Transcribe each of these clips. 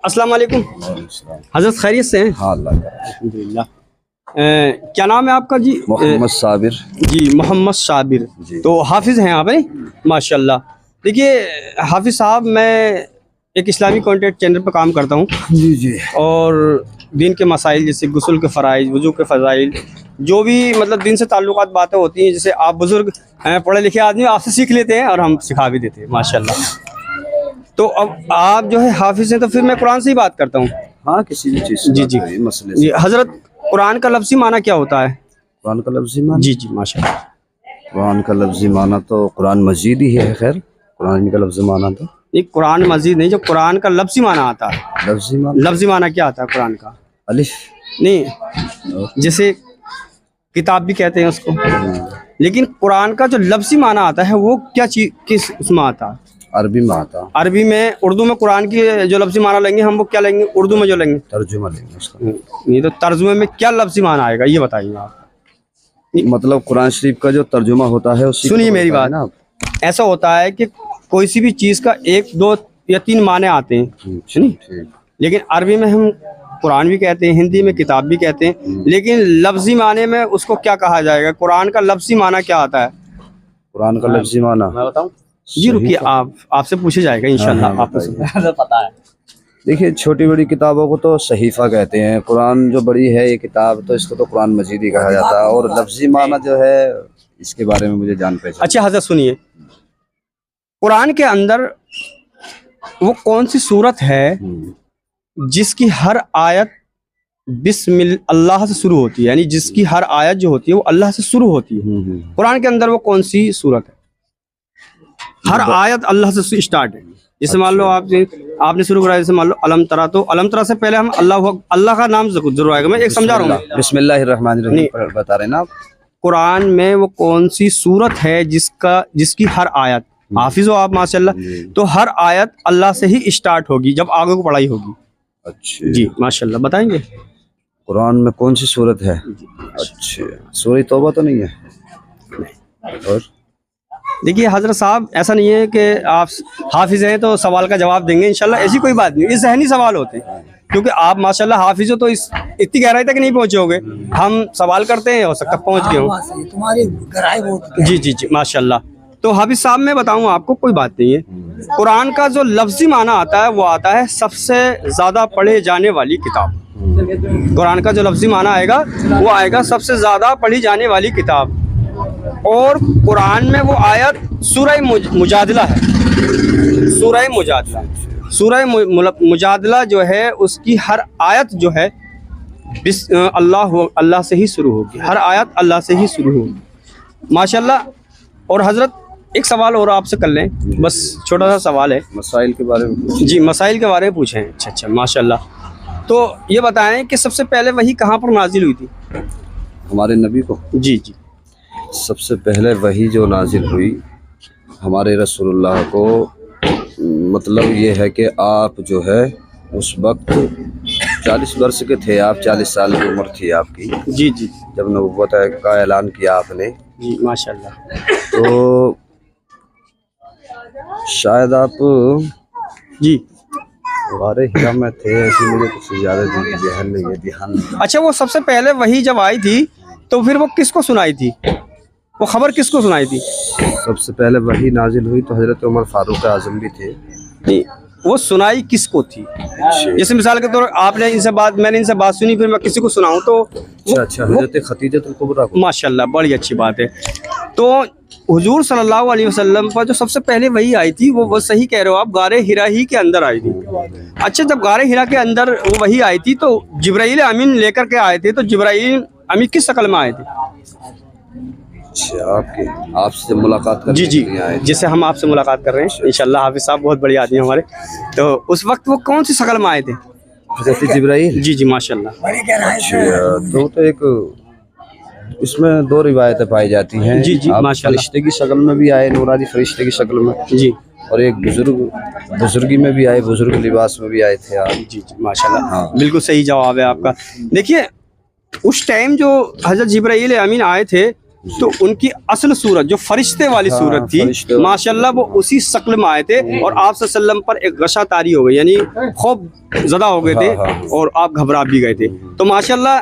अस्सलाम वालेकुम। हज़रत खैरियत से हैं? हाँ अल्लाह का। अल्हम्दुलिल्लाह। क्या नाम है आपका जी? मोहम्मद साबिर। जी मोहम्मद साबिर। जी। तो हाफिज़ हैं आप, हैं माशाल्लाह। देखिए हाफिज़ साहब, मैं एक इस्लामी कंटेंट चैनल पर काम करता हूँ जी जी। और दीन के मसाइल जैसे गुस्ल के फ़राइज़, वज़ू के फ़ज़ाइल, जो भी मतलब दिन से ताल्लुक़ात बातें होती हैं, जैसे आप बुज़ुर्ग हैं, पढ़े लिखे आदमी, आपसे सीख लेते हैं और हम सिखा भी देते हैं माशाल्लाह। तो अब आप जो है हाफिज़ हैं, तो फिर मैं कुरान से ही बात करता हूँ। हाँ किसी भी चीज़ जी जी मसले जी। से। हज़रत कुरान का लफ्ज़ी माना क्या होता है? कुरान का लफ्ज़ी माना? जी जी माशाल्लाह। कुरान का लफ्ज़ी माना तो कुरान मजीद ही है। खैर कुरान का लफ्ज़ी माना तो नहीं, कुरान मजीद नहीं, जो कुरान का लफ्ज़ी माना आता है। लफ्ज़ी माना, लफ्ज़ी माना क्या आता है कुरान का? अलिफ नहीं, जैसे किताब भी कहते हैं उसको, लेकिन कुरान का जो लफ्ज़ी माना आता है वो क्या चीज़, किस उसमें आता है? अरबी में आता, अरबी में, उर्दू में कुरान की जो लफ्ज़ी माना लेंगे हम, वो क्या लेंगे उर्दू में जो लेंगे? तर्जुमा लेंगे उसका। नहीं तो तर्जुमे में क्या लफ्ज़ी माना आएगा, ये बताइए आप। मतलब कुरान शरीफ का जो तर्जुमा होता है उसी सुनिए को मेरी बताएं बात। ना आप। ऐसा होता है कि कोई सी भी चीज़ का 1, 2 या 3 माने आते हैं, सुनिए। ठीक। लेकिन अरबी में हम कुरान भी कहते हैं, हिंदी में किताब भी कहते हैं, लेकिन लफ्ज़ी माने में उसको क्या कहा जाएगा? कुरान का लफ्ज़ी माना क्या आता है? कुरान का लफ्ज़ी माना मैं बताऊं? जी रुकिए, आपसे पूछे जाएगा इंशाल्लाह। हाँ, आपको पता है। देखिए छोटी बड़ी किताबों को तो सहीफ़ा कहते हैं। कुरान जो बड़ी है ये किताब, तो इसको तो कुरान मजीद ही कहा जाता है। और लफ्ज़ी माना जो है इसके बारे में मुझे जान पहचान। अच्छा हज़रत सुनिए, कुरान के अंदर वो कौन सी सूरत है जिसकी हर आयत अल्लाह से शुरू होती है, यानी जिसकी हर आयत जो होती है वो अल्लाह से शुरू होती है? कुरान के अंदर वो कौन सी सूरत है? हर आयत अल्लाह से स्टार्ट है। जैसे मान लो आपने शुरू कराया, जैसे मान लो अलम तरा, तो अलम तरा से पहले हम अल्लाह का नाम जरूर आएगा। मैं एक समझा रहा हूँ, बिस्मिल्लाहिर्रहमानिर्रहीम बता रहे ना आप। कुरान में वो कौन सी सूरत है जिसकी हर आयत, हाफिज हो आप माशाल्लाह, तो हर आयत अल्लाह से ही स्टार्ट होगी जब आगे को पढ़ाई होगी? अच्छा जी माशाल्लाह, बताएंगे कुरान में कौन सी सूरत है? अच्छा सूरह तौबा तो नहीं है? और देखिए हजरत साहब, ऐसा नहीं है कि आप हाफिज हैं तो सवाल का जवाब देंगे इंशाल्लाह, ऐसी कोई बात नहीं। ये ज़हनी सवाल होते हैं, क्योंकि आप माशाल्लाह हाफिज हो तो इतनी गहराई तक नहीं पहुंचे होगे। हम सवाल करते हैं, हो सकता है पहुंच गए हो। तुम्हारी गहराई बहुत। जी जी जी माशाल्लाह। तो हाफिज साहब मैं बताऊं आपको, कोई बात नहीं है। कुरान का जो लफ्ज़ी माना आता है वो आता है सबसे ज़्यादा पढ़े जाने वाली किताब। कुरान का जो लफ्ज़ी माना आएगा वो आएगा सबसे ज़्यादा पढ़ी जाने वाली किताब। और कुरान में वो आयत सूरह मुजादला है। सूरह मुजादला, सूरह मुजादला जो है उसकी हर आयत जो है अल्लाह से ही शुरू होगी। हर आयत अल्लाह से ही शुरू होगी माशाल्लाह। और हज़रत एक सवाल और आपसे कर लें, बस छोटा सा सवाल है। मसाइल के बारे में? जी मसाइल के बारे में पूछें। अच्छा अच्छा माशाल्लाह। तो ये बताएं कि सबसे पहले वही कहाँ पर नाजिल हुई थी? हमारे नबी को? जी जी। सबसे पहले वही जो नाजिल हुई हमारे रसूलुल्लाह को, मतलब ये है कि आप जो है उस वक्त 40 वर्ष के थे आप, 40 साल की उम्र थी आपकी। जी जी। जब नबूवत का ऐलान किया आपने। जी माशाल्लाह। तो शायद आप जी हमारे हिरा में थे, ऐसी मुझे कुछ ज़्यादा ध्यान नहीं। अच्छा, वो सबसे पहले वही जब आई थी तो फिर वो किसको सुनाई थी? वो खबर किसको सुनाई थी? सबसे पहले वही नाजिल हुई तो हज़रत उमर फारूक आज़म भी थे। नहीं, वो सुनाई किसको थी? जैसे मिसाल के तौर मैंने इनसे बात सुनी, फिर मैं किसी को सुनाऊं तो अच्छा हज़रत खदीजतुल कुबरा को। माशाल्लाह, बड़ी अच्छी बात है। तो हुजूर सल्लल्लाहु अलैहि वसल्लम पर जो सबसे पहले वही आई थी, वो सही कह रहे हो आप, गारे हिरा ही के अंदर आई थी। अच्छा, जब गारे हिरा के अंदर वो वही आई थी तो जिब्राइल अमीन लेकर के आए थे, तो जिब्राइल अमीन किस शक्ल में आए थे? अच्छा, आपसे मुलाकात करने जी जी, आए? जैसे हम आपसे मुलाकात कर रहे हैं इंशाल्लाह। हाफिज साहब बहुत बड़ी आदमी हमारे। तो उस वक्त वो कौन सी शक्ल में आए थे? हज़रत जिब्राइल? जी जी माशाल्लाह। तो एक इसमें 2 रिवायतें पाई जाती हैं। जी जी माशाल्लाह। फरिश्ते की शक्ल में भी आए, नूरानी फरिश्ते की शक्ल में जी, और एक बुजुर्गी में भी आए, बुजुर्ग लिबास में भी आए थे आप। जी जी माशाल्लाह। हाँ। बिल्कुल सही जवाब है आपका। देखिए उस टाइम जो हज़रत जिब्राइल अमीन आए थे तो उनकी असल सूरत जो फरिश्ते वाली सूरत थी फरिश्ते माशाल्लाह वो उसी शक्ल में आए थे और आप सल्लल्लाहु अलैहि वसल्लम पर एक गशा तारी हो गई, यानी खौफ ज़दा हो गए थे और आप घबरा भी गए थे। तो माशाल्लाह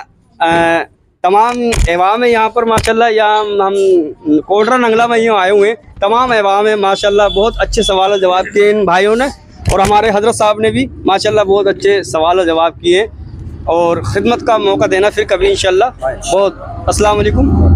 तमाम अवाम है यहाँ पर माशाल्लाह, यहाँ हम कोडरा नंगला में यूँ आए हुए हैं, तमाम अवाम है माशाल्लाह, बहुत अच्छे सवाल जवाब किए इन भाइयों ने और हमारे हजरत साहब ने भी माशाल्लाह बहुत अच्छे सवाल जवाब किए और ख़िदमत का मौका देना फिर कभी इंशाल्लाह। बहुत अस्सलाम वालेकुम।